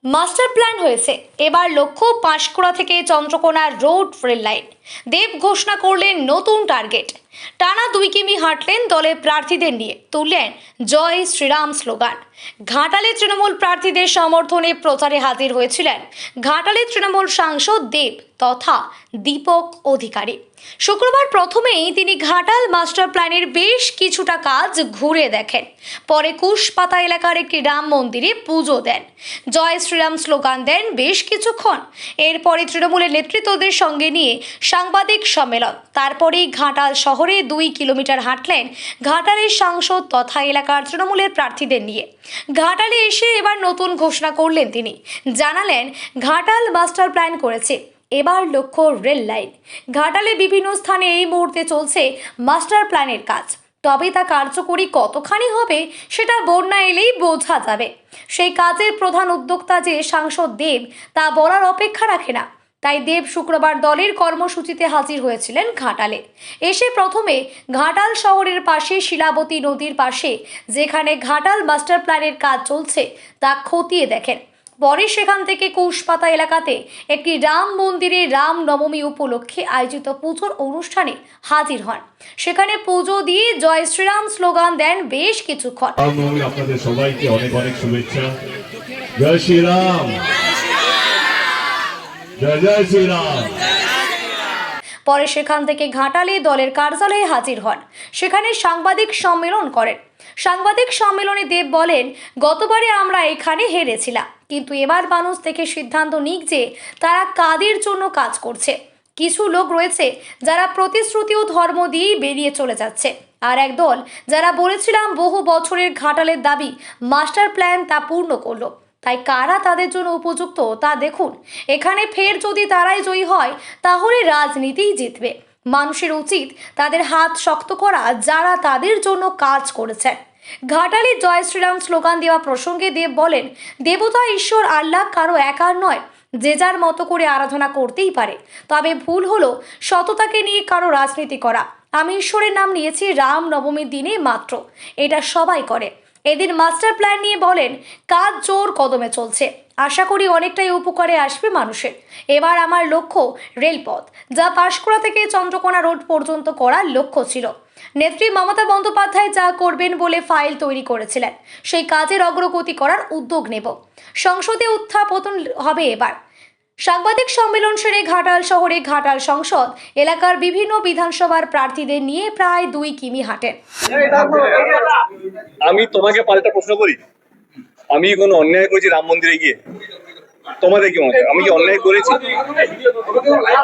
Master plan হয়েছে, এবার লক্ষ্য পাঁশকুড়া থেকে চন্দ্রকোনা রোড রেল লাইন। দেব ঘোষণা করলেন নতুন টার্গেট। টানা 2 কিমি হাঁটলেন দলের প্রার্থীদের নিয়ে, তুললেন জয় শ্রীরাম স্লোগান। ঘাটালে তৃণমূল প্রার্থীদের সমর্থনে প্রচারে হাজির হয়েছিলেন ঘাটালের তৃণমূল সাংসদ দেব তথা দীপক অধিকারী। শুক্রবার প্রথমেই তিনি ঘাটাল মাস্টার প্ল্যানের বেশ কিছুটা কাজ ঘুরে দেখেন, পরে কুশপাতা এলাকার একটি রাম মন্দিরে পুজো দেন, জয় শ্রীরাম স্লোগান দেন বেশ কিছুক্ষণ। এরপরে তৃণমূলের নেতৃত্বদের সঙ্গে নিয়ে সাংবাদিক সম্মেলন। তারপরেই ঘাটাল শহরে 2 কিলোমিটার হাঁটলেন ঘাটালের সাংসদ তথা এলাকার তৃণমূলের প্রার্থীদের নিয়ে। ঘাটালে এসে এবার নতুন ঘোষণা করলেন তিনি, জানালেন ঘাটাল মাস্টার প্ল্যান করেছে, এবার লক্ষ্য রেল লাইন। ঘাটালে বিভিন্ন স্থানে এই মুহূর্তে চলছে মাস্টার প্ল্যানের কাজ, তবে তা কার্যকরী কতখানি হবে সেটা বন্যা এলেই বোঝা যাবে। সেই কাজের প্রধান উদ্যোক্তা যে সাংসদ দেব তা বলার অপেক্ষা রাখে না। তাই দেব শুক্রবার দলের কর্মসূচিতে হাজির হয়েছিলেন ঘাটালে। এসে প্রথমে ঘাটাল শহরের পাশে শিলাবতী নদীর পাশে যেখানে ঘাটাল মাস্টার প্ল্যানের কাজ চলছে তা খতিয়ে দেখেন। পরে সেখান থেকে কুশপাতা এলাকাতে একটি রাম মন্দিরে রাম নবমী উপলক্ষে আয়োজিত পুজোর অনুষ্ঠানে হাজির হন। সেখানে পুজো দিয়ে জয় শ্রীরাম স্লোগান দেন বেশ কিছুক্ষণ। আপনাদের সবাইকে অনেক অনেক শুভেচ্ছা। জয় শ্রীরাম, জয় জয় শ্রীরাম। পরে সেখান থেকে ঘাটালে দলের কার্যালয়ে হাজির হন, সেখানে সাংবাদিক সম্মেলন করেন। সাংবাদিক সম্মেলনে দেব বলেন, গতবারে আমরা এখানে হেরেছিলাম, কিন্তু এবার মানুষ থেকে সিদ্ধান্ত নিক যে তারা কাদের জন্য কাজ করছে। কিছু লোক রয়েছে যারা প্রতিশ্রুতি ও ধর্ম দিয়েই বেরিয়ে চলে যাচ্ছে, আর একদল যারা বলেছিলাম বহু বছরের ঘাটালের দাবি মাস্টার প্ল্যান তা পূর্ণ করলো। তাই কারা তাদের জন্য উপযুক্ত তা দেখুন। এখানে ফের যদি তারাই জয়ী হয় তাহলে রাজনীতিই জিতবে। মানুষের উচিত তাদের হাত শক্ত করা যারা তাদের জন্য কাজ করেছেন। ঘাটালে জয় শ্রীরাম স্লোগান দেওয়া প্রসঙ্গে দেব বলেন, দেবতা ঈশ্বর আল্লাহ কারো একার নয়, যে যার মতো করে আরাধনা করতেই পারে, তবে ভুল হলো সততাকে নিয়ে কারো রাজনীতি করা। আমি ঈশ্বরের নাম নিয়েছি রাম নবমীর দিনে মাত্র, এটা সবাই করে। এদিন মাস্টার প্ল্যান নিয়ে বলেন, কাজ জোর কদমে চলছে, আশা করি অনেকটাই উপকারে আসবে মানুষের। এবার আমার লক্ষ্য রেলপথ, যা পাঁশকুড়া থেকে চন্দ্রকোনা রোড পর্যন্ত করার লক্ষ্য ছিল। নেত্রী মমতা বন্দ্যোপাধ্যায় যা করবেন বলে ফাইল তৈরি করেছিলেন, সেই কাজের অগ্রগতি করার উদ্যোগ নেব। সংসদে উত্থাপন হবে এবার। সাংবাদিক সম্মেলন সেরে ঘাটাল শহরে ঘাটাল সংসদ এলাকার বিভিন্ন বিধানসভার প্রার্থীদের নিয়ে প্রায় 2 কিমি হাঁটেন। আমি তোমাকে পাল্টা প্রশ্ন করি, আমি কোনো অন্যায় করেছি রাম মন্দিরে গিয়ে? তোমাদের কি মনে হয় আমি কি অন্যায় করেছি?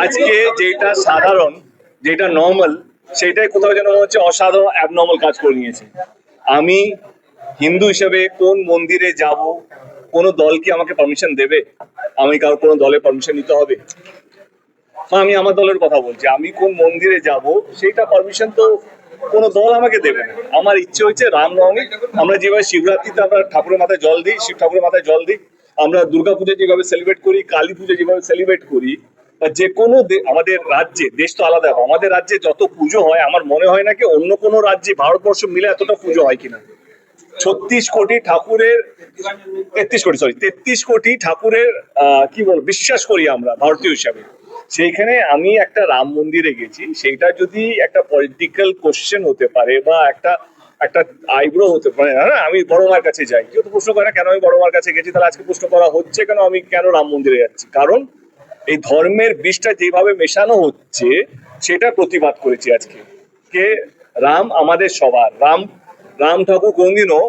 আজকে যেটা সাধারণ, যেটা নর্মাল, সেটাই কোথাও যেন মনে হচ্ছে অসাধারণ অ্যাবনর্মাল কাজ করে নিয়েছে। আমি হিন্দু হিসেবে কোন মন্দিরে যাব, কোনো দল কি আমাকে পারমিশন দেবে? আমি কারো কোনো দলের পারমিশন নিতে হবে? আমি আমার দলের কথা বলছি, আমি কোন মন্দিরে যাব সেইটা পারমিশন তো কোনো দল আমাকে দেবে না। আমার ইচ্ছে হচ্ছে রামনবমী, আমরা যেভাবে শিবরাত্রিতে আমরা ঠাকুরের মাথায় জল দিই, শিব ঠাকুরের মাথায় জল দিই, আমরা দুর্গাপুজো যেভাবে সেলিব্রেট করি, কালী পুজো যেভাবে সেলিব্রেট করি, বা যে কোনো আমাদের রাজ্যে, দেশ তো আলাদা, আমাদের রাজ্যে যত পুজো হয় আমার মনে হয় না কি অন্য কোনো রাজ্যে ভারতবর্ষ মিলে এতটা পুজো হয় কিনা। 36 কোটি ঠাকুরের 33 কোটি ঠাকুরের কি বল বিশ্বাস করি আমরা ভারতীয় হিসাবে। সেইখানে আমি একটা রাম মন্দিরে গেছি, সেইটা যদি একটা পলিটিক্যাল কোশ্চেন হতে পারে বা একটা আইব্রো হতে পারে, না আমি বড় মার কাছে যাই, কেউ তো প্রশ্ন করে না কেন আমি বড় মার কাছে গেছি, তাহলে আজকে প্রশ্ন করা হচ্ছে কেন আমি কেন রাম মন্দিরে যাচ্ছি? কারণ এই ধর্মের বিষটা যেভাবে মেশানো হচ্ছে সেটা প্রতিবাদ করেছি আজকে। কে রাম আমাদের সবার, রাম ঠাকুর কোনদিনও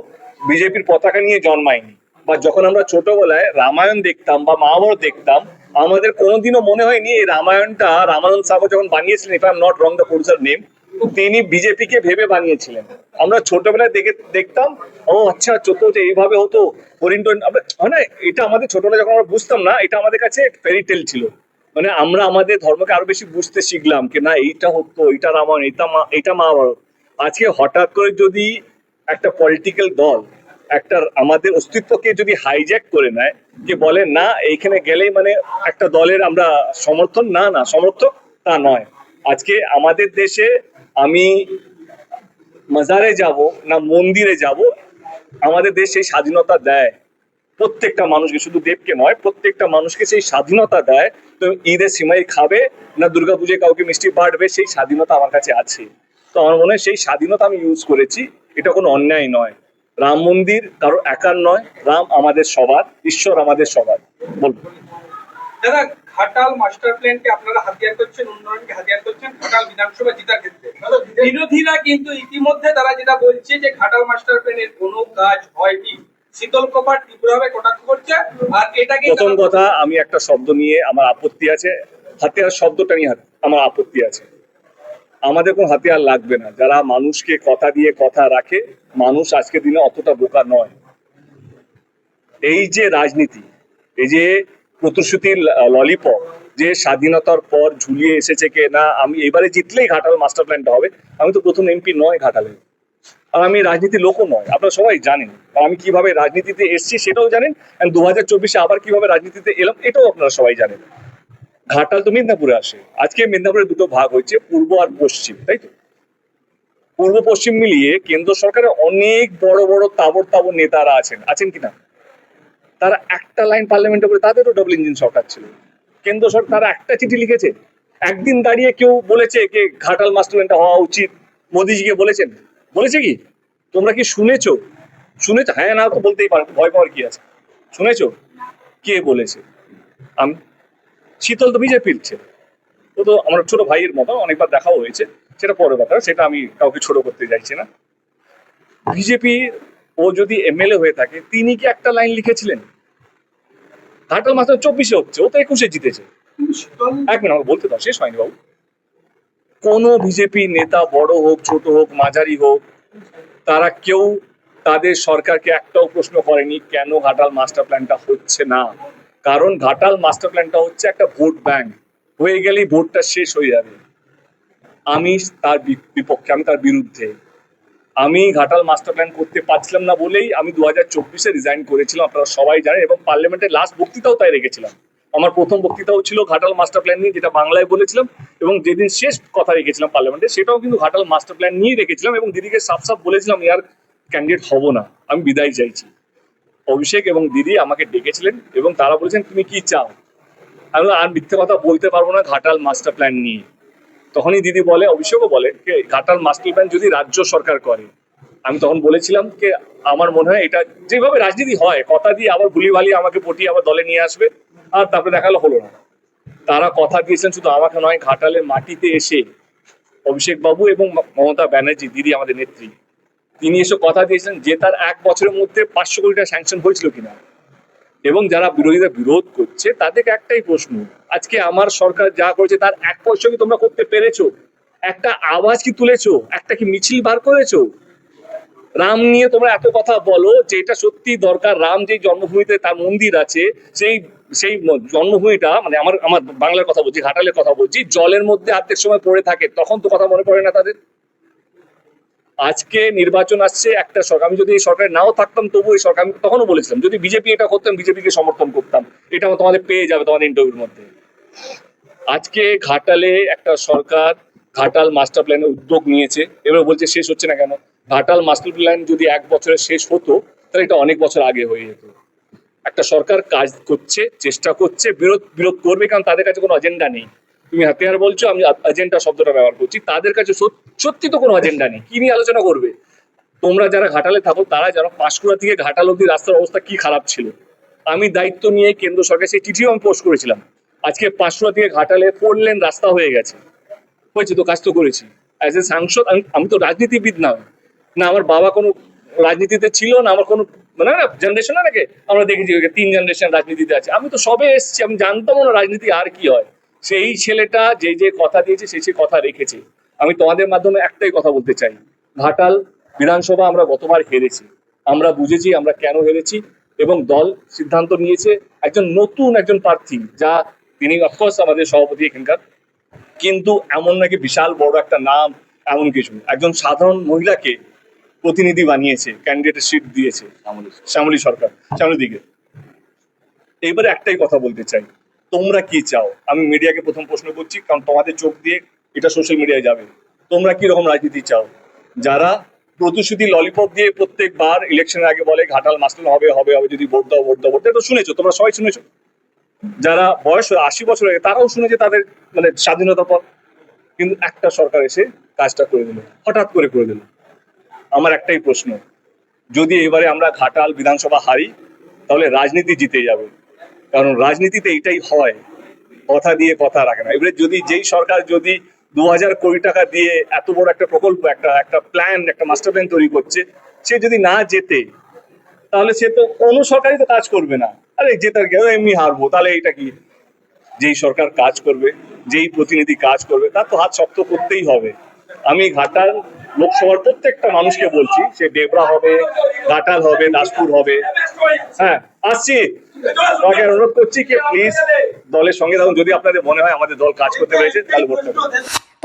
বিজেপির পতাকা নিয়ে জন্মায়নি। বা যখন আমরা ছোটবেলায় রামায়ণ দেখতাম বা মহাভারত দেখতাম, আমাদের কোনোদিনও মনে হয়নি এই রামায়ণটা রামানন্দ সাগর যখন বানিয়েছিলেন, if I am not wrong the producer name, তিনি বিজেপিকে ভেবে বানিয়েছিলেন। আমরা ছোটবেলায় দেখতাম, ও আচ্ছা চোদ্দ এইভাবে হতো, হরিণটন মানে এটা আমাদের ছোটবেলায় যখন আমরা বুঝতাম না, এটা আমাদের কাছে ফেরি টেল ছিল। মানে আমরা আমাদের ধর্মকে আরো বেশি বুঝতে শিখলাম কি না এইটা হতো, এটা রামায়ণ, এটা মহাভারত। আজকে হঠাৎ করে যদি একটা পলিটিক্যাল দল একটা আমাদের অস্তিত্বকে যদি হাইজ্যাক করে নেয়, যে বলে না এইখানে গেলেই মানে একটা দলের আমরা সমর্থন, না সমর্থক তা নয়। আজকে আমাদের দেশে আমি মাজারে যাব না মন্দিরে যাব, আমাদের দেশ সেই স্বাধীনতা দেয়। প্রত্যেকটা মানুষকে, শুধু দেবকে নয়, প্রত্যেকটা মানুষকে সেই স্বাধীনতা দেয়। তো ঈদের সিমাই খাবে না দুর্গাপুজোয় কাউকে মিষ্টি বাড়বে, সেই স্বাধীনতা আমার কাছে আছে। তো আমার মনে হয় সেই স্বাধীনতা আমি ইউজ করেছি, এটা কোনো অন্যায় নয়। রাম মন্দির কারো একার নয়, রাম আমাদের সবার, ঈশ্বর আমাদের সবার। বলবো দাদা, ঘাটাল মাস্টার প্ল্যানকে আপনারা হাতিয়ার করছেন, উন্নয়নকে হাতিয়ার করছেন ঘাটাল বিধানসভা জেতার ক্ষেত্রে। বিরোধীরা কিন্তু ইতিমধ্যে তারা যেটা বলছে যে ঘাটাল মাস্টার প্ল্যানের কোনো কাজ হয়নি, শীতল কপাট তীব্রভাবে কটাক্ষ করছে। আর এটাকে প্রথম কথা, আমি একটা শব্দ নিয়ে আমার আপত্তি আছে, হাতিয়ার শব্দটা নিয়ে আমার আপত্তি আছে। আমাদের কোনো হাতিয়ার লাগবে না। যারা মানুষকে কথা দিয়ে কথা রাখে, মানুষ আজকের দিনে অতটা বোকা নয়। এই যে রাজনীতি, এই যে প্রতিশ্রুতির ললিপপ, যে স্বাধীনতার পর ঝুলিয়ে এসেছে কে না আমি এবারে জিতলেই ঘাটাল মাস্টার প্ল্যানটা হবে। আমি তো প্রথম এমপি নয় ঘাটালে, আর আমি রাজনীতির লোকও নয়, আপনারা সবাই জানেন। আর আমি কিভাবে রাজনীতিতে এসেছি সেটাও জানেন, 2024-এ আবার কিভাবে রাজনীতিতে এলাম এটাও আপনারা সবাই জানেন। ঘাটাল তো মেদিনীপুরে আসে, আজকে মেদিনীপুরের দুটো ভাগ হয়েছে, পূর্ব আর পশ্চিম, তাই তো? পূর্ব পশ্চিম মিলিয়ে কেন্দ্র সরকারের অনেক বড় বড় তাবড় তাবড় নেতারা আছেন কিনা? তারা একটা লাইন পার্লামেন্টে করে, তাদেরও ডবল ইঞ্জিন সরকার ছিল। কেন্দ্র সরকার তারা একটা চিঠি লিখেছে? একদিন দাঁড়িয়ে কেউ বলেছে যে ঘাটাল মাস্টার প্ল্যানটা হওয়া উচিত? মোদিজিকে বলেছে কি? তোমরা কি শুনেছো? হ্যাঁ না তো বলতেই পারো, ভয় পাওয়ার কি আছে? শুনেছো? কে বলেছে? আমি। শীতল তো বিজেপির ছেলে, ও তো আমার ছোট ভাইয়ের মতো, অনেকবার দেখাও হয়েছে, সেটা পরের ব্যাপার, সেটা আমি কাউকে ছোট করতে চাইছি না। বিজেপি, ও যদি এমএলএ হয়ে থাকে, তিনি কি একটা লাইন লিখেছিলেন? ঘাটাল মাত্র 24-এ হচ্ছে, ও তো 21-এ জিতেছে। এক মিনিট আমাকে বলতে দাও, শেষ হয়নি বাবু। কোন বিজেপি নেতা, বড় হোক ছোট হোক মাঝারি হোক, তারা কেউ তাদের সরকারকে একটাও প্রশ্ন করেনি কেন ঘাটাল মাস্টার প্ল্যানটা হচ্ছে না। কারণ ঘাটাল মাস্টার প্ল্যানটা হচ্ছে একটা ভোট ব্যাংক, হয়ে গেলেই ভোটটা শেষ হয়ে যাবে। আমি তার বিপক্ষে, আমি তার বিরুদ্ধে। আমি ঘাটাল মাস্টার প্ল্যান করতে পারছিলাম না বলেই আমি 2024-এ রিজাইন করেছিলাম, আপনারা সবাই জানেন, এবং পার্লামেন্টের লাস্ট বক্তৃতাও তাই রেখেছিলাম। আমার প্রথম বক্তৃতাও ছিল ঘাটাল মাস্টার প্ল্যান নিয়ে, যেটা বাংলায় বলেছিলাম, এবং যেদিন শেষ কথা রেখেছিলাম পার্লামেন্টে, সেটাও কিন্তু ঘাটাল মাস্টার প্ল্যান নিয়ে রেখেছিলাম, এবং দিদিকে সাফ বলেছিলাম ইয়ার ক্যান্ডিডেট হব না, আমি বিদায় চাইছি। অভিষেক এবং দিদি আমাকে ডেকেছিলেন এবং তারা বলেছেন তুমি কি চাও? আমি আর মিথ্যে কথা বলতে পারবো না ঘাটাল মাস্টার প্ল্যান নিয়ে। তখনই দিদি বলে, অভিষেকও বলে, ঘাটাল মাস্টার প্ল্যান যদি রাজ্য সরকার করে। আমি তখন বলেছিলাম যে আমার মনে হয় এটা যেভাবে রাজনীতি হয়, কথা দিয়ে আবার ভুলি ভালিয়ে আমাকে পটিয়ে আবার দলে নিয়ে আসবে, আর তারপরে দেখালো হলো না। তারা কথা দিয়েছেন শুধু আমাকে নয়, ঘাটালের মাটিতে এসে অভিষেক বাবু এবং মমতা ব্যানার্জি দিদি আমাদের নেত্রী, তিনি এসে কথা দিয়েছেন যে তার 1 বছরের মধ্যে 500 কোটি টাকা স্যাংশন হয়েছিল কিনা। এবং যারা বিরোধীরা বিরোধ করছে তাদেরকে একটাই প্রশ্ন, আজকে আমার সরকার যা করেছে তার 1 পয়সা কি তোমরা করতে পেরেছো? একটা আওয়াজ কি তুলেছো? একটা কি মিছিল বার করেছো? রাম নিয়ে তোমরা এত কথা বলো, যে এটা সত্যি দরকার। রাম যে জন্মভূমিতে তার মন্দির আছে, সেই জন্মভূমিটা, মানে আমার বাংলার কথা বলছি, ঘাটালের কথা বলছি, জলের মধ্যে অর্ধেক সময় পড়ে থাকে, তখন তো কথা মনে পড়ে না তাদের? আজকে নির্বাচন আসছে, একটা সরকার, আমি যদি এই সরকারে নাও থাকতাম তবু এই সরকার, আমি তখনও বলেছিলাম যদি বিজেপি এটা করতাম, বিজেপিকে সমর্থন করতাম, এটা তোমাদের পেয়ে যাবে তোমাদের ইন্টারভিউর মধ্যে। আজকে ঘাটালে একটা সরকার ঘাটাল মাস্টার প্ল্যানের উদ্যোগ নিয়েছে, এবার বলছে শেষ হচ্ছে না কেন? ঘাটাল মাস্টার প্ল্যান যদি 1 বছরে শেষ হতো, তাহলে এটা অনেক বছর আগে হয়ে যেত। একটা সরকার কাজ করছে, চেষ্টা করছে, বিরোধ করবে, কারণ তাদের কাছে কোনো এজেন্ডা নেই। তুমি হাতিয়ার বলছো, আমি এজেন্ডা শব্দটা ব্যবহার করছি। তাদের কাছে সত্যি তো কোনো এজেন্ডা নেই, কি নিয়ে আলোচনা করবে? তোমরা যারা ঘাটালে থাকো তারা জানো পাঁশকুড়া থেকে ঘাটাল অব্দি রাস্তার অবস্থা কি খারাপ ছিল। আমি দায়িত্ব নিয়ে কেন্দ্র সরকার সেই চিঠিও আমি পোস্ট করেছিলাম। আজকে পাঁশকুড়া থেকে ঘাটালে 4 লেন রাস্তা হয়ে গেছে। হয়েছে তো, কাজ তো করেছি অ্যাজ এ সাংসদ। আমি তো রাজনীতিবিদ না, আমার বাবা কোনো রাজনীতিতে ছিল না, আমার কোনো মানে জেনারেশন নাকি আমরা দেখেছি 3 জেনারেশন রাজনীতিতে আছে। আমি তো সবে এসেছি, আমি জানতাম না রাজনীতি আর কি হয়। সেই ছেলেটা যে কথা দিয়েছে সে কথা রেখেছে। আমি তোমাদের মাধ্যমে একটাই কথা বলতে চাই, ঘাটাল বিধানসভা আমরা গতবার হেরেছি, আমরা বুঝেছি আমরা কেন হেরেছি, এবং দল সিদ্ধান্ত নিয়েছে একজন প্রার্থী, যা তিনি অফকোর্স আমাদের সভাপতি এখানকার, কিন্তু এমন নাকি বিশাল বড় একটা নাম এমন কিছু, একজন সাধারণ মহিলাকে প্রতিনিধি বানিয়েছে, ক্যান্ডিডেটের সিট দিয়েছে শ্যামলী সরকার, শ্যামলী দিকে। এইবারে একটাই কথা বলতে চাই, তোমরা কি চাও? আমি মিডিয়াকে প্রথম প্রশ্ন করছি, কারণ তোমাদের চোখ দিয়ে এটা সোশ্যাল মিডিয়ায় যাবে। তোমরা কি রকম রাজনীতি চাও? যারা প্রতিশ্রুতি ললিপপ দিয়ে প্রত্যেকবার ইলেকশনের আগে বলে ঘাটাল মাস্টার হবে হবে হবে, যদি ভোট দাও ভোট দাও ভোট দাও। তো শুনেছো, তোমরা সবাই শুনেছো, যারা বয়স 80 বছর আগে তারাও শুনেছে তাদের মানে স্বাধীনতার পর। কিন্তু একটা সরকার এসে কাজটা করে দিল, হঠাৎ করে দিল। আমার একটাই প্রশ্ন, যদি এবারে আমরা ঘাটাল বিধানসভা হারি তাহলে রাজনীতি জিতে যাবে, কারণ রাজনীতিতে এটাই হয়, কথা দিয়ে কথা রাখে না। এবারে যদি যেই সরকার যদি 2000 কোটি টাকা দিয়ে এত বড় একটা প্রকল্প, একটা প্ল্যান, একটা মাস্টার প্ল্যান তৈরি করছে, সে যদি না জেতে তাহলে সে তো কোনো সরকারই তো কাজ করবে না। আরে জেতার গেলে এমনি হারবো, তাহলে এটা কি? যেই সরকার কাজ করবে, যেই প্রতিনিধি কাজ করবে, তার তো হাত শক্ত করতেই হবে। আমি ঘাটাল লোকসভার প্রত্যেকটা মানুষকে বলছি, সে ডেবরা হবে, ঘাটাল হবে, দাসপুর হবে, হ্যাঁ আসছি, তোমাকে অনুরোধ করছি কি প্লিজ দলের সঙ্গে থাকুন। যদি আপনাদের মনে হয় আমাদের দল কাজ করতে পেরেছে তাহলে ভোট করুন।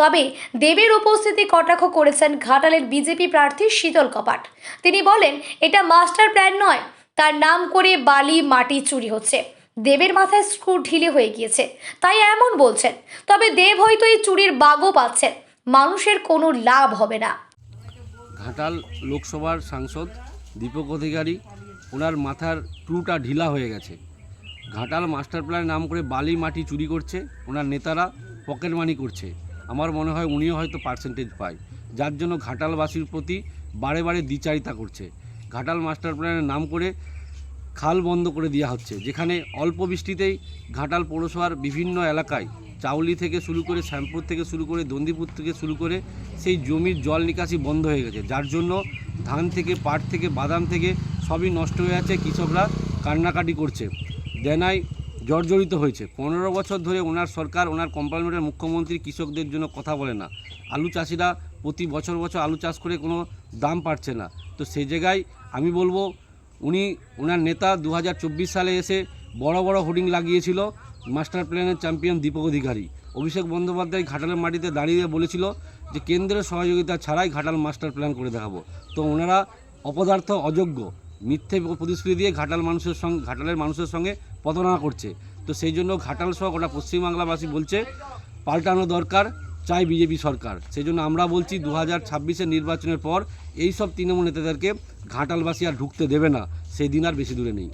তবে দেবের উপস্থিতি কটাক্ষ করেছেন ঘাটালের বিজেপি প্রার্থী শীতল কপাট। তিনি বলেন, এটা মাস্টার প্ল্যান নয়, তার নাম করে বালি মাটি চুরি হচ্ছে। দেবের মাথায় স্ক্রু ঢিলে হয়ে গিয়েছে, তাই এমন বলছেন। তবে দেব হয়তো এই চুরির বাগও পাচ্ছেন, মানুষের কোনো লাভ হবে না। ঘাটাল লোকসভার সাংসদ দীপক অধিকারী, ওনার মাথার টুটা ঢিলা হয়ে গেছে। ঘাটাল মাস্টার প্ল্যান নাম করে বালি মাটি চুরি করছে, ওনার নেতারা পকেট মানি করছে। আমার মনে হয় উনিও হয়তো পার্সেন্টেজ পায়, যার জন্য ঘাটালবাসীর প্রতি বারে বারে দ্বিচারিতা করছে। ঘাটাল মাস্টার প্ল্যানের নাম করে খাল বন্ধ করে দেওয়া হচ্ছে, যেখানে অল্প বৃষ্টিতেই ঘাটাল পৌরসভার বিভিন্ন এলাকায় চাউলি থেকে শুরু করে শ্যামপুর থেকে শুরু করে দন্দিপুর থেকে শুরু করে সেই জমির জল নিকাশি বন্ধ হয়ে গেছে, যার জন্য ধান থেকে পাট থেকে বাদাম থেকে সবই নষ্ট হয়ে যাচ্ছে। কৃষকরা কান্নাকাটি করছে, দেনায় জর্জরিত হয়েছে। 15 বছর ধরে ওনার সরকার, ওনার কম্পার্টমেন্টের মুখ্যমন্ত্রী কৃষকদের জন্য কথা বলে না। আলু চাষিরা প্রতি বছর আলু চাষ করে কোনো দাম পাচ্ছে না। তো সেই জায়গায় আমি বলবো, ওনার নেতা 2024 সালে এসে বড় বড় হোর্ডিং লাগিয়েছিল, মাস্টার প্ল্যানের চ্যাম্পিয়ন দীপক অধিকারী। অভিষেক বন্দ্যোপাধ্যায় ঘাটালের মাটিতে দাঁড়িয়ে বলেছিল যে কেন্দ্রের সহযোগিতা ছাড়াই ঘাটাল মাস্টার প্ল্যান করে দেখাবো। তো ওনারা অপদার্থ, অযোগ্য, মিথ্যে প্রতিশ্রুতি দিয়ে ঘাটালের মানুষের সঙ্গে প্রতারণা করছে। তো সেই জন্য ঘাটাল সহ গোটা পশ্চিমবাংলাবাসী বলছে পাল্টানো দরকার, চাই বিজেপি সরকার। সেই জন্য আমরা বলছি 2026-এর নির্বাচনের পর এই সব তৃণমূল নেতাদেরকে ঘাটালবাসী আর ঢুকতে দেবে না, সেই দিন আর বেশি দূরে নেই।